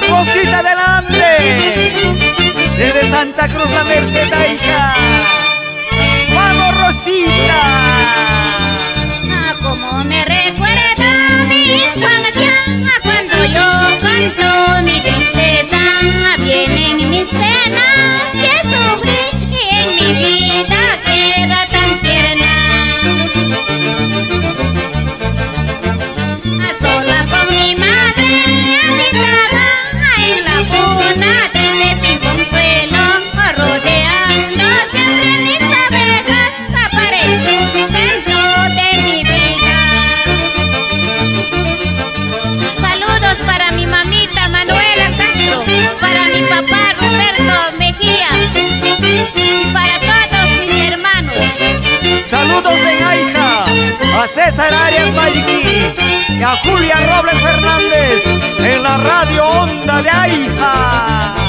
Rosita adelante, desde Santa Cruz la Merced, hija. ¡Vamos, Rosita! Ah, como me recuerda mi infancia, cuando yo canto mi tristeza, vienen mis penas que sufrí y en mi vida queda tan tierna. Sola con mi madre habitada en la cuna, triste sin consuelo, rodeando siempre mis abejas para el sustento de mi vida. Saludos para mi mamita Manuela Castro, para mi papá Roberto Mejía y para todos mis hermanos. Saludos en Aija a César Arias Valliquí y a Julia Robles Fernández en la radio Onda de Aija.